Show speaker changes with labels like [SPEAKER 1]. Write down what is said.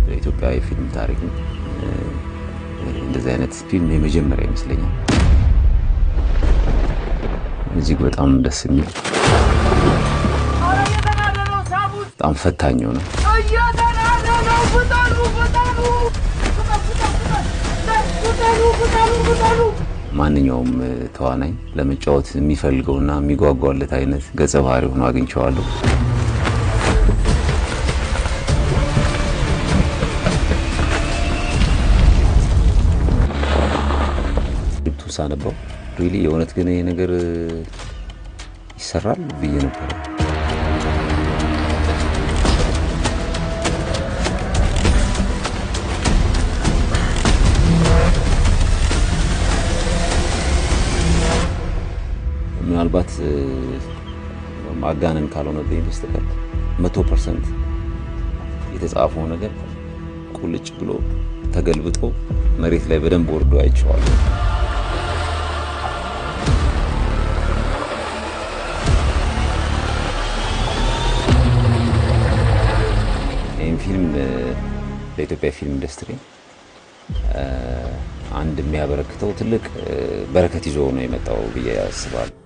[SPEAKER 1] በኢትዮጵያ የፊልም ታሪክ እንደዚህ አይነት ፊልም የመጀመሪያ ይመስለኛል። እዚህ በጣም ደስ የሚል በጣም ፈታኝ ነው። ማንኛውም ተዋናይ ለመጫወት የሚፈልገውና የሚጓጓለት አይነት ገጸ ባህሪ ሆኖ አግኝቼዋለሁ። ሳነበው ሪሊ የእውነት ግን ይሄ ነገር ይሰራል ብዬ ነበር። ምናልባት ማጋነን ካልሆነብኝ በስተቀር 100% የተጻፈው ነገር ቁልጭ ብሎ ተገልብጦ መሬት ላይ በደንብ ወርዶ አይቼዋለሁ። ፊልም ለኢትዮጵያ ፊልም ኢንዱስትሪ አንድ የሚያበረክተው ትልቅ በረከት ይዞ ነው የመጣው ብዬ አስባለሁ።